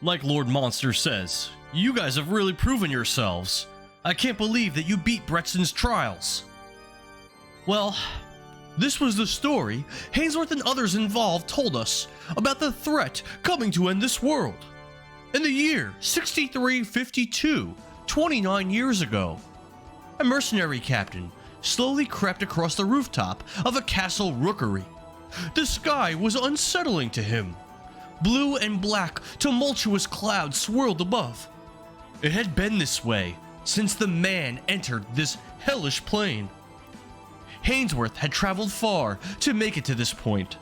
Like Lord Monster says, you guys have really proven yourselves. I can't believe that you beat Bretson's trials. Well, this was the story Hainesworth and others involved told us about the threat coming to end this world. In the year 6352, 29 years ago, a mercenary captain slowly crept across the rooftop of a castle rookery. The sky was unsettling to him. Blue and black, tumultuous clouds swirled above. It had been this way since the man entered this hellish plane. Hainesworth had traveled far to make it to this point.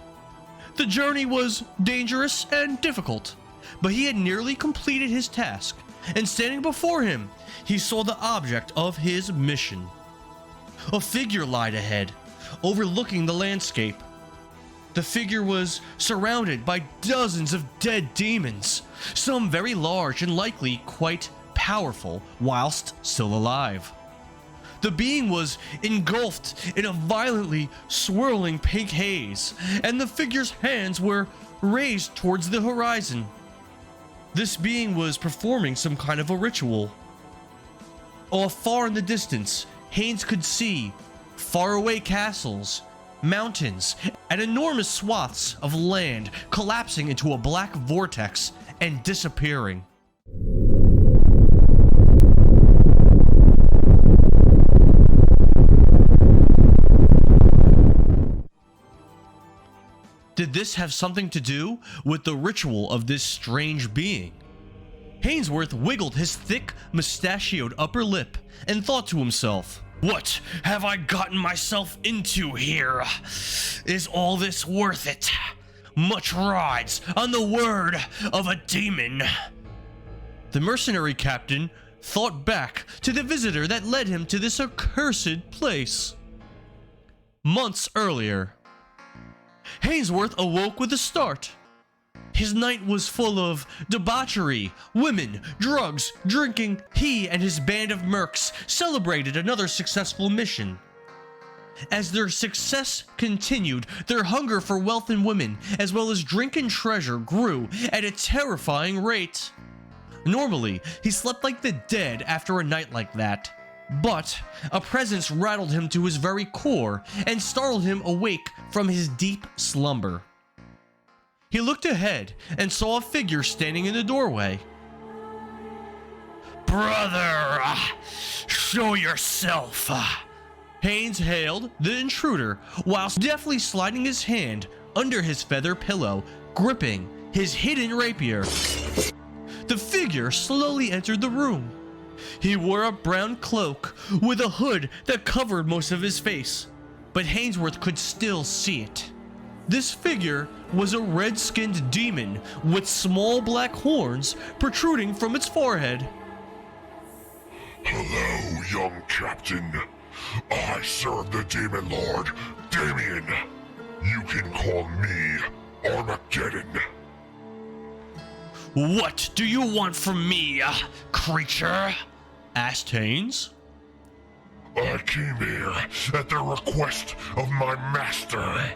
The journey was dangerous and difficult, but he had nearly completed his task, and standing before him, he saw the object of his mission. A figure lied ahead, overlooking the landscape. The figure was surrounded by dozens of dead demons, some very large and likely quite powerful whilst still alive. The being was engulfed in a violently swirling pink haze, and the figure's hands were raised towards the horizon. This being was performing some kind of a ritual. Off far in the distance, Haines could see faraway castles, mountains, and enormous swaths of land collapsing into a black vortex and disappearing. Did this have something to do with the ritual of this strange being? Hainesworth wiggled his thick, mustachioed upper lip and thought to himself, "What have I gotten myself into here? Is all this worth it? Much rides on the word of a demon." The mercenary captain thought back to the visitor that led him to this accursed place. Months earlier, Hainesworth awoke with a start. His night was full of debauchery, women, drugs, drinking. He and his band of mercs celebrated another successful mission. As their success continued, their hunger for wealth and women, as well as drink and treasure, grew at a terrifying rate. Normally, he slept like the dead after a night like that. But a presence rattled him to his very core and startled him awake from his deep slumber. He looked ahead and saw a figure standing in the doorway. "Brother, show yourself," Haines hailed the intruder whilst deftly sliding his hand under his feather pillow, gripping his hidden rapier. The figure slowly entered the room. He wore a brown cloak with a hood that covered most of his face, but Hainesworth could still see it. This figure was a red-skinned demon with small black horns protruding from its forehead. "Hello, young captain. I serve the demon lord, Damien. You can call me Armageddon." "What do you want from me, creature?" asked Haines. "I came here at the request of my master.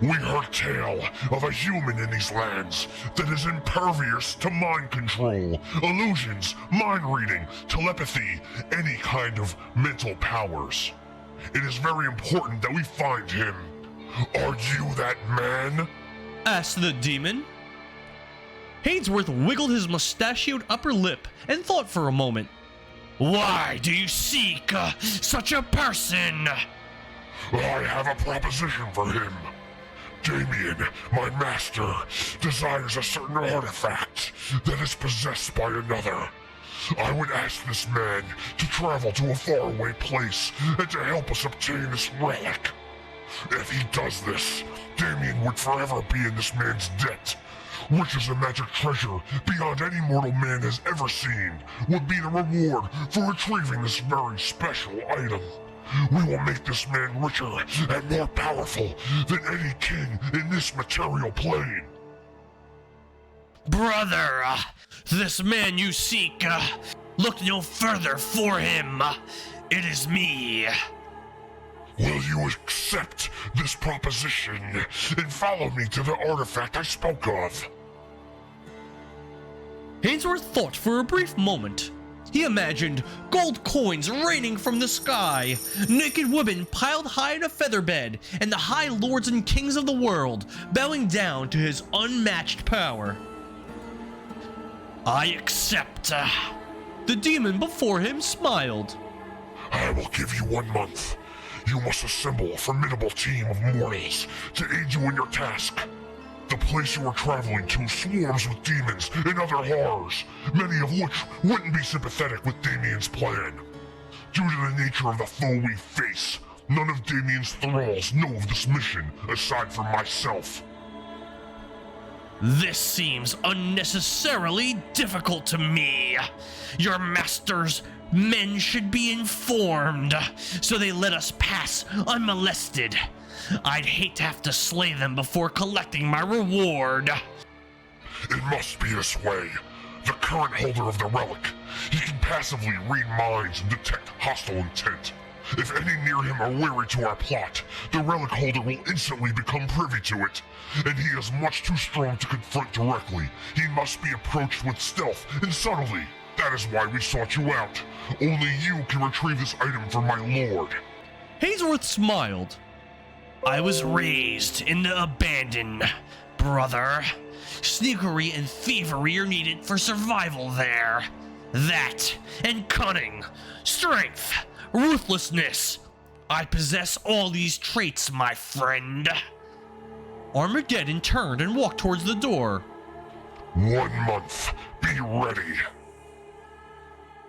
We heard tale of a human in these lands that is impervious to mind control, illusions, mind reading, telepathy, any kind of mental powers. It is very important that we find him. Are you that man?" asked the demon. Hainesworth wiggled his mustachioed upper lip and thought for a moment. "Why do you seek such a person?" "I have a proposition for him. Damien, my master, desires a certain artifact that is possessed by another. I would ask this man to travel to a faraway place and to help us obtain this relic. If he does this, Damien would forever be in this man's debt, which is a magic treasure beyond any mortal man has ever seen, would be the reward for retrieving this very special item. We will make this man richer and more powerful than any king in this material plane." "Brother, this man you seek, look no further for him. It is me." "Will you accept this proposition and follow me to the artifact I spoke of?" Hainesworth thought for a brief moment. He imagined gold coins raining from the sky, naked women piled high in a feather bed, and the high lords and kings of the world bowing down to his unmatched power. I accept. The demon before him smiled. I will give you 1 month. You must assemble a formidable team of mortals to aid you in your task. The place you are traveling to swarms with demons and other horrors, many of which wouldn't be sympathetic with Damien's plan. Due to the nature of the foe we face, none of Damien's thralls know of this mission aside from myself. This seems unnecessarily difficult to me. Your master's men should be informed, so they let us pass unmolested. I'd hate to have to slay them before collecting my reward. It must be this way. The current holder of the relic, he can passively read minds and detect hostile intent. If any near him are wary to our plot, the relic holder will instantly become privy to it. And he is much too strong to confront directly. He must be approached with stealth and subtlety. That is why we sought you out. Only you can retrieve this item for my lord. Hainesworth smiled. I was raised in the abandon, brother. Sneakery and thievery are needed for survival there. That and cunning, strength, ruthlessness. I possess all these traits, my friend. Armageddon turned and walked towards the door. 1 month. Be ready.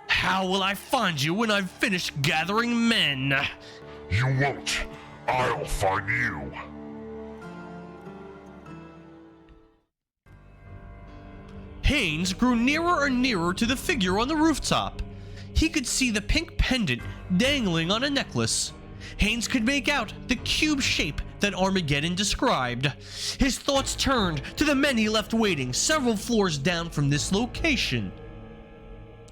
How will I find you when I've finished gathering men? You won't. I'll find you. Haines grew nearer and nearer to the figure on the rooftop. He could see the pink pendant dangling on a necklace. Haines could make out the cube shape that Armageddon described. His thoughts turned to the men he left waiting several floors down from this location.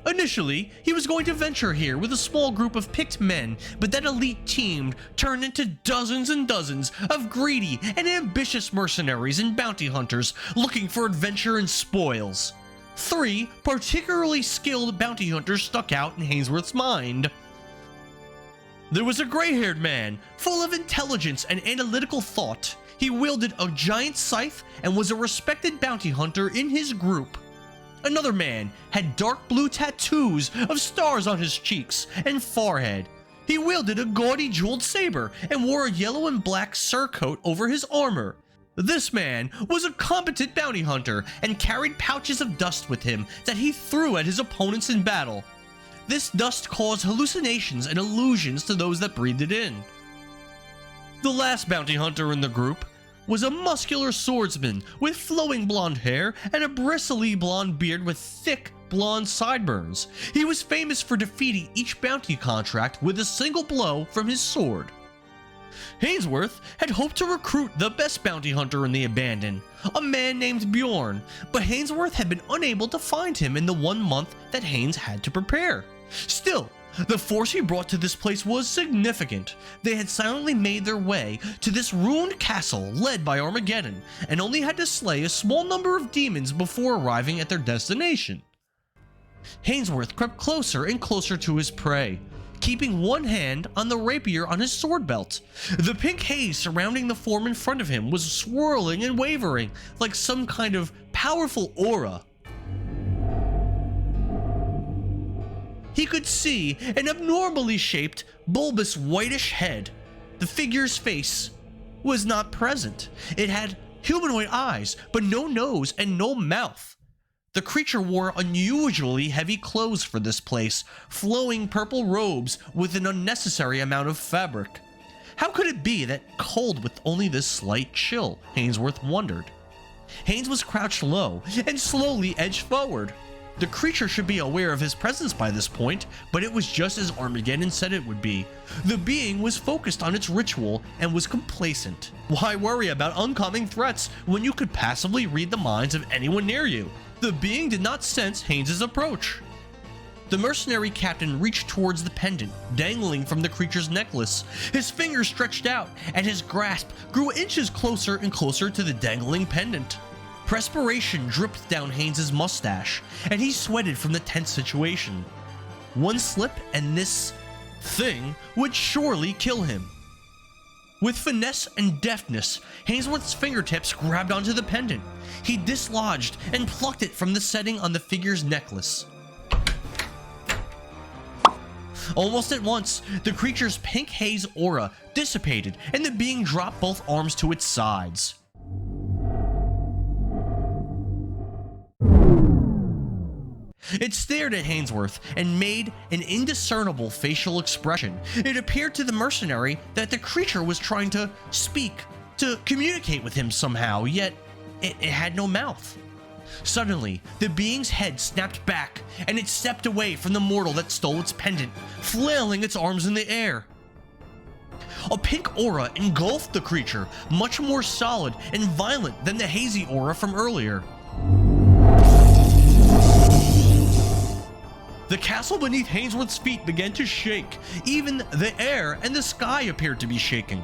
Initially, he was going to venture here with a small group of picked men, but that elite team turned into dozens and dozens of greedy and ambitious mercenaries and bounty hunters looking for adventure and spoils. 3 particularly skilled bounty hunters stuck out in Hainesworth's mind. There was a gray-haired man, full of intelligence and analytical thought. He wielded a giant scythe and was a respected bounty hunter in his group. Another man had dark blue tattoos of stars on his cheeks and forehead. He wielded a gaudy jeweled saber and wore a yellow and black surcoat over his armor. This man was a competent bounty hunter and carried pouches of dust with him that he threw at his opponents in battle. This dust caused hallucinations and illusions to those that breathed it in. The last bounty hunter in the group was a muscular swordsman with flowing blonde hair and a bristly blonde beard with thick blonde sideburns. He was famous for defeating each bounty contract with a single blow from his sword. Hainesworth had hoped to recruit the best bounty hunter in the abandon, a man named Bjorn, but Hainesworth had been unable to find him in the 1 month that Haines had to prepare. Still, the force he brought to this place was significant. They had silently made their way to this ruined castle led by Armageddon, and only had to slay a small number of demons before arriving at their destination. Hainesworth crept closer and closer to his prey, keeping one hand on the rapier on his sword belt. The pink haze surrounding the form in front of him was swirling and wavering like some kind of powerful aura. He could see an abnormally shaped, bulbous whitish head. The figure's face was not present. It had humanoid eyes, but no nose and no mouth. The creature wore unusually heavy clothes for this place, flowing purple robes with an unnecessary amount of fabric. How could it be that cold with only this slight chill? Hainesworth wondered. Haines was crouched low and slowly edged forward. The creature should be aware of his presence by this point, but it was just as Armageddon said it would be. The being was focused on its ritual and was complacent. Why worry about oncoming threats when you could passively read the minds of anyone near you? The being did not sense Haines's approach. The mercenary captain reached towards the pendant, dangling from the creature's necklace. His fingers stretched out, and his grasp grew inches closer and closer to the dangling pendant. Perspiration dripped down Haines's mustache, and he sweated from the tense situation. One slip and this thing would surely kill him. With finesse and deftness, Hainesworth's fingertips grabbed onto the pendant. He dislodged and plucked it from the setting on the figure's necklace. Almost at once, the creature's pink haze aura dissipated and the being dropped both arms to its sides. It stared at Hainesworth and made an indiscernible facial expression. It appeared to the mercenary that the creature was trying to speak, to communicate with him somehow, yet it had no mouth. Suddenly, the being's head snapped back, and it stepped away from the mortal that stole its pendant, flailing its arms in the air. A pink aura engulfed the creature, much more solid and violent than the hazy aura from earlier. The castle beneath Hainesworth's feet began to shake. Even the air and the sky appeared to be shaking.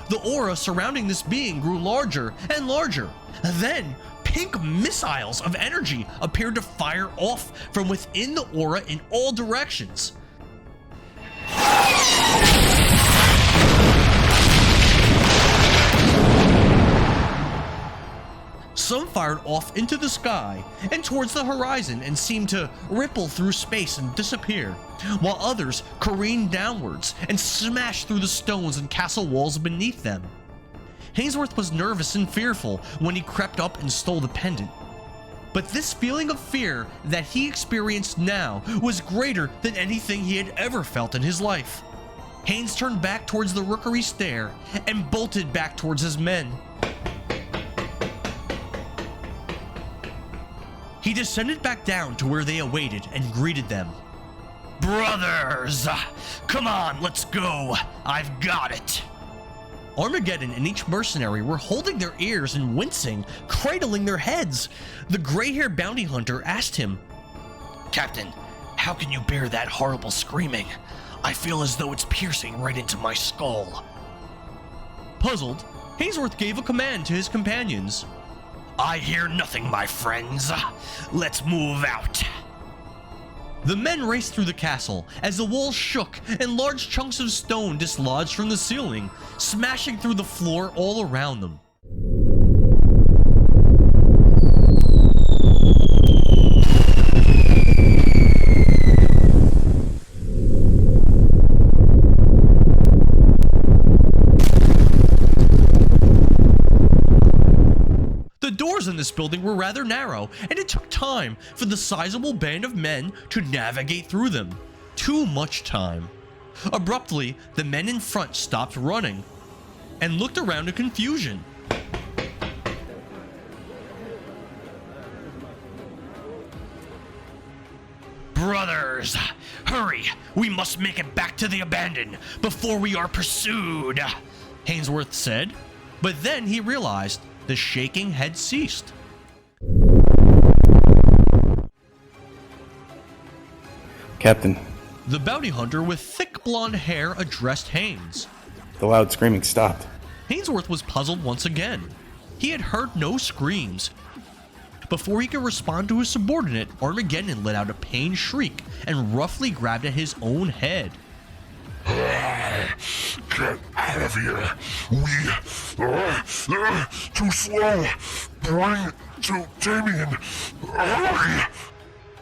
The aura surrounding this being grew larger and larger. Then, pink missiles of energy appeared to fire off from within the aura in all directions. Some fired off into the sky and towards the horizon and seemed to ripple through space and disappear, while others careened downwards and smashed through the stones and castle walls beneath them. Hainesworth was nervous and fearful when he crept up and stole the pendant. But this feeling of fear that he experienced now was greater than anything he had ever felt in his life. Haines turned back towards the rookery stair and bolted back towards his men. He descended back down to where they awaited and greeted them. "Brothers, come on, let's go. I've got it." Armageddon and each mercenary were holding their ears and wincing, cradling their heads. The gray-haired bounty hunter asked him, "Captain, how can you bear that horrible screaming? I feel as though it's piercing right into my skull." Puzzled, Hainesworth gave a command to his companions. "I hear nothing, my friends. Let's move out." The men raced through the castle as the walls shook and large chunks of stone dislodged from the ceiling, smashing through the floor all around them. The doors in this building were rather narrow, and it took time for the sizable band of men to navigate through them. Too much time. Abruptly, the men in front stopped running and looked around in confusion. "Brothers, hurry! We must make it back to the abandon before we are pursued," Hainesworth said, but then he realized the shaking had ceased. "Captain." The bounty hunter with thick blonde hair addressed Haines. The loud screaming stopped. Hainesworth was puzzled once again. He had heard no screams. Before he could respond to his subordinate, Armageddon let out a pained shriek and roughly grabbed at his own head. Get out of here. Too slow. Bring to Damien. Hurry.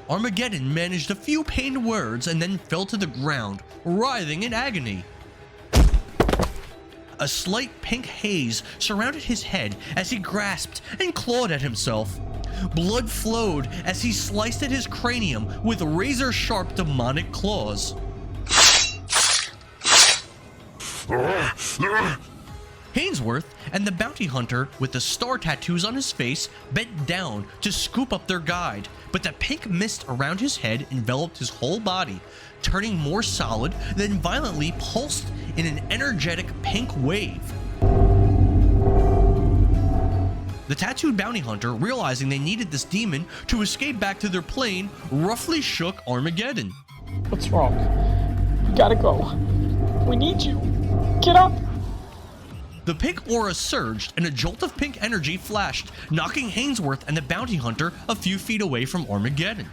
Armageddon managed a few pained words and then fell to the ground, writhing in agony. A slight pink haze surrounded his head as he grasped and clawed at himself. Blood flowed as he sliced at his cranium with razor-sharp demonic claws. Hainesworth and the bounty hunter with the star tattoos on his face bent down to scoop up their guide, but the pink mist around his head enveloped his whole body, turning more solid, then violently pulsed in an energetic pink wave. The tattooed bounty hunter, realizing they needed this demon to escape back to their plane, roughly shook Armageddon. What's wrong? gotta go. We need you. Get up. The pink aura surged and a jolt of pink energy flashed, knocking Hainesworth and the bounty hunter a few feet away from Armageddon.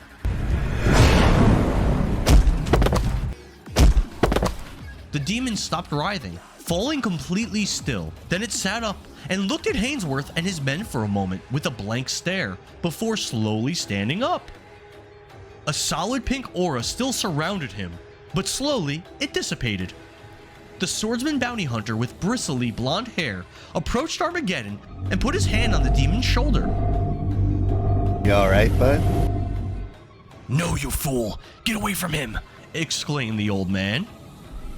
The demon stopped writhing, falling completely still. Then it sat up and looked at Hainesworth and his men for a moment with a blank stare before slowly standing up. A solid pink aura still surrounded him, but slowly it dissipated. The swordsman bounty hunter with bristly blonde hair approached Armageddon and put his hand on the demon's shoulder. You alright, bud? "No, you fool! Get away from him!" exclaimed the old man.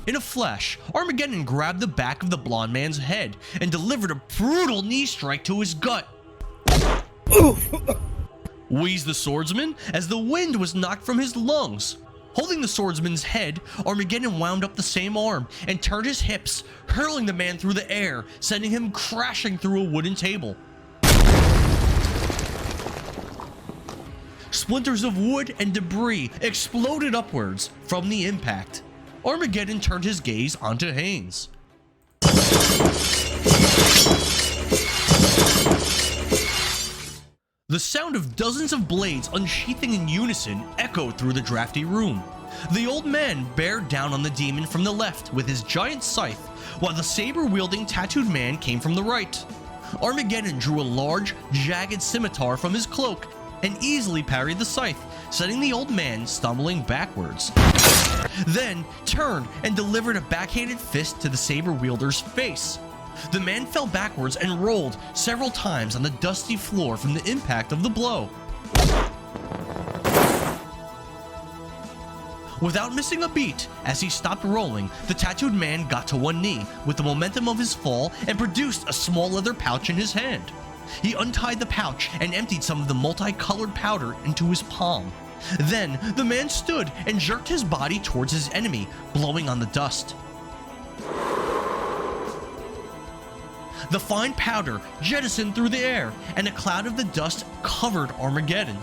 In a flash, Armageddon grabbed the back of the blonde man's head and delivered a brutal knee strike to his gut. Wheezed the swordsman as the wind was knocked from his lungs. Holding the swordsman's head, Armageddon wound up the same arm and turned his hips, hurling the man through the air, sending him crashing through a wooden table. Splinters of wood and debris exploded upwards from the impact. Armageddon turned his gaze onto Haines. The sound of dozens of blades unsheathing in unison echoed through the drafty room. The old man bared down on the demon from the left with his giant scythe, while the saber-wielding tattooed man came from the right. Armageddon drew a large, jagged scimitar from his cloak and easily parried the scythe, sending the old man stumbling backwards. Then turned and delivered a backhanded fist to the saber-wielder's face. The man fell backwards and rolled several times on the dusty floor from the impact of the blow. Without missing a beat, as he stopped rolling, the tattooed man got to one knee with the momentum of his fall and produced a small leather pouch in his hand. He untied the pouch and emptied some of the multicolored powder into his palm. Then the man stood and jerked his body towards his enemy, blowing on the dust. The fine powder jettisoned through the air, and a cloud of the dust covered Armageddon.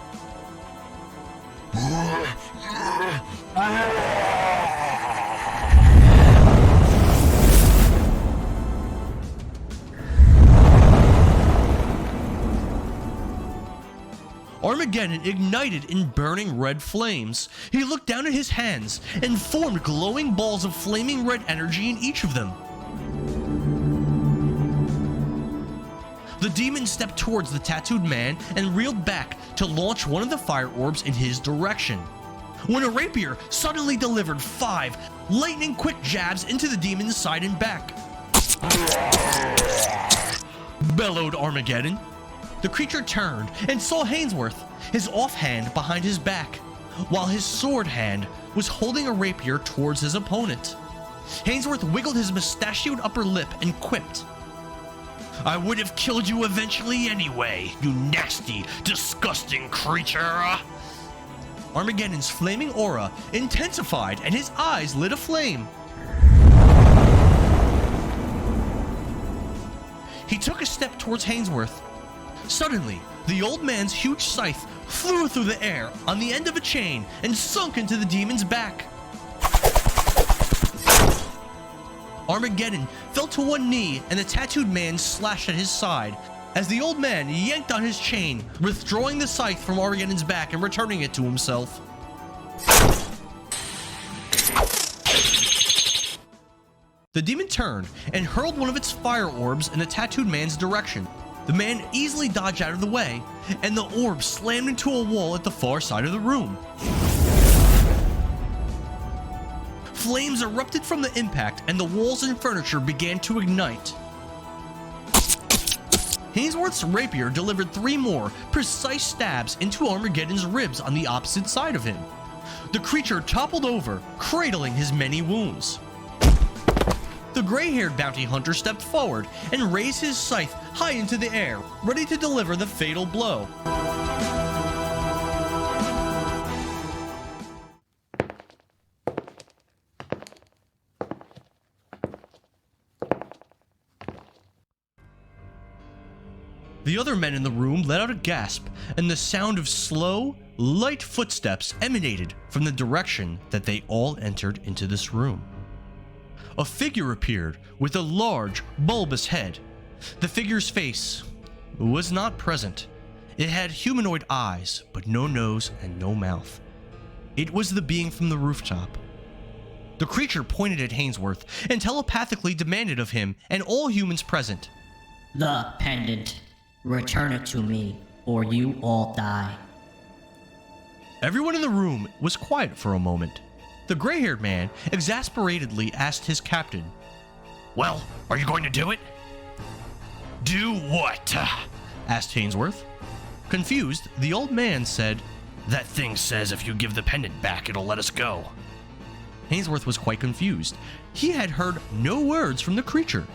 Armageddon ignited in burning red flames. He looked down at his hands and formed glowing balls of flaming red energy in each of them. The demon stepped towards the tattooed man and reeled back to launch one of the fire orbs in his direction, when a rapier suddenly delivered 5 lightning-quick jabs into the demon's side and back. Bellowed Armageddon. The creature turned and saw Hainesworth, his offhand behind his back, while his sword hand was holding a rapier towards his opponent. Hainesworth wiggled his mustachioed upper lip and quipped, "I would have killed you eventually anyway, you nasty, disgusting creature." Armageddon's flaming aura intensified and his eyes lit aflame. He took a step towards Hainesworth. Suddenly, the old man's huge scythe flew through the air on the end of a chain and sunk into the demon's back. Armageddon fell to one knee and the tattooed man slashed at his side as the old man yanked on his chain, withdrawing the scythe from Armageddon's back and returning it to himself. The demon turned and hurled one of its fire orbs in the tattooed man's direction. The man easily dodged out of the way, and the orb slammed into a wall at the far side of the room. Flames erupted from the impact, and the walls and furniture began to ignite. Hainesworth's rapier delivered 3 more precise stabs into Armageddon's ribs on the opposite side of him. The creature toppled over, cradling his many wounds. The gray-haired bounty hunter stepped forward and raised his scythe high into the air, ready to deliver the fatal blow. The other men in the room let out a gasp, and the sound of slow, light footsteps emanated from the direction that they all entered into this room. A figure appeared with a large, bulbous head. The figure's face was not present. It had humanoid eyes, but no nose and no mouth. It was the being from the rooftop. The creature pointed at Hainesworth and telepathically demanded of him and all humans present, "The pendant. Return it to me, or you all die." Everyone in the room was quiet for a moment. The gray-haired man exasperatedly asked his captain, "Well, are you going to do it?" "Do what?" asked Hainesworth. Confused, the old man said, "That thing says if you give the pendant back, it'll let us go." Hainesworth was quite confused. He had heard no words from the creature.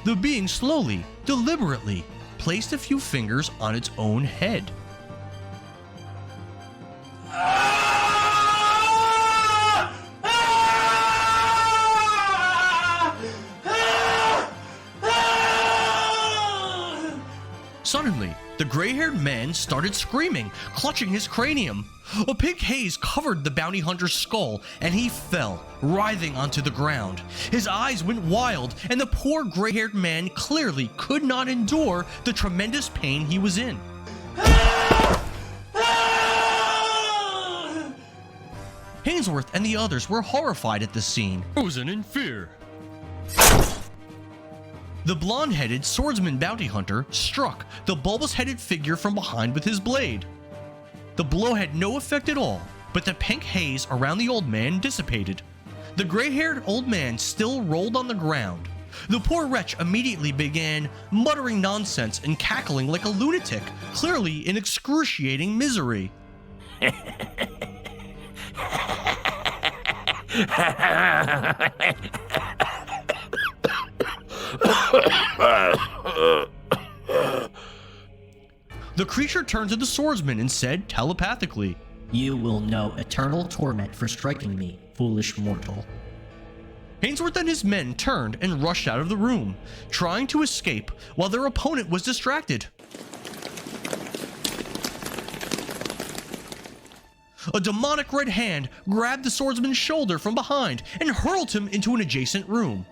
The being slowly, deliberately, placed a few fingers on its own head. Suddenly, the gray-haired man started screaming, clutching his cranium. A pink haze covered the bounty hunter's skull, and he fell, writhing onto the ground. His eyes went wild, and the poor gray-haired man clearly could not endure the tremendous pain he was in. Hainesworth and the others were horrified at the scene, frozen in fear. The blonde-headed swordsman bounty hunter struck the bulbous-headed figure from behind with his blade. The blow had no effect at all, but the pink haze around the old man dissipated. The gray-haired old man still rolled on the ground. The poor wretch immediately began muttering nonsense and cackling like a lunatic, clearly in excruciating misery. The creature turned to the swordsman and said telepathically, "You will know eternal torment for striking me, foolish mortal." Hainesworth and his men turned and rushed out of the room, trying to escape while their opponent was distracted. A demonic red hand grabbed the swordsman's shoulder from behind and hurled him into an adjacent room.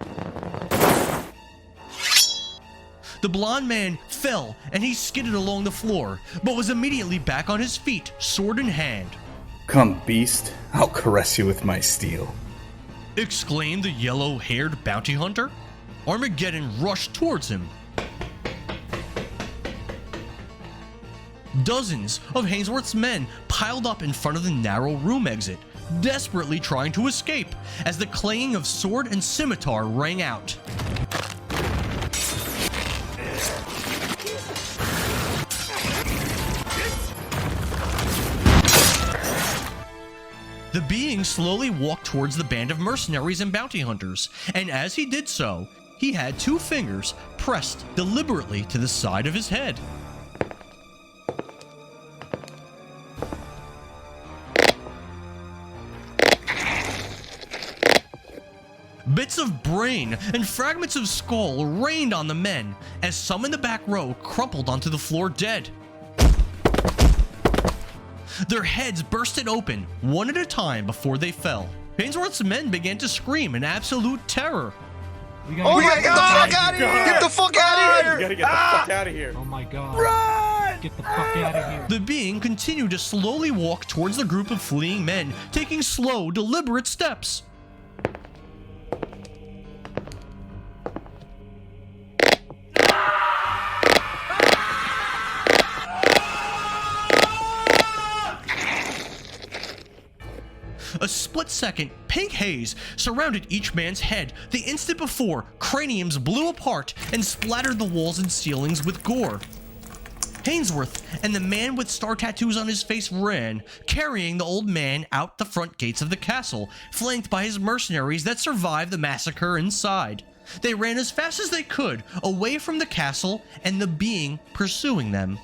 The blonde man fell and he skidded along the floor, but was immediately back on his feet, sword in hand. "Come, beast, I'll caress you with my steel," exclaimed the yellow-haired bounty hunter. Armageddon rushed towards him. Dozens of Hainesworth's men piled up in front of the narrow room exit, desperately trying to escape as the clanging of sword and scimitar rang out. The being slowly walked towards the band of mercenaries and bounty hunters, and as he did so, he had two fingers pressed deliberately to the side of his head. Bits of brain and fragments of skull rained on the men as some in the back row crumpled onto the floor dead. Their heads bursted open, one at a time, before they fell. Hainesworth's men began to scream in absolute terror. Oh my God! Get the fuck out of here! You gotta get the fuck out of here. Oh my God! Run! Get the fuck out of here! The being continued to slowly walk towards the group of fleeing men, taking slow, deliberate steps. A split second, pink haze surrounded each man's head. The instant before, craniums blew apart and splattered the walls and ceilings with gore. Hainesworth and the man with star tattoos on his face ran, carrying the old man out the front gates of the castle, flanked by his mercenaries that survived the massacre inside. They ran as fast as they could, away from the castle and the being pursuing them.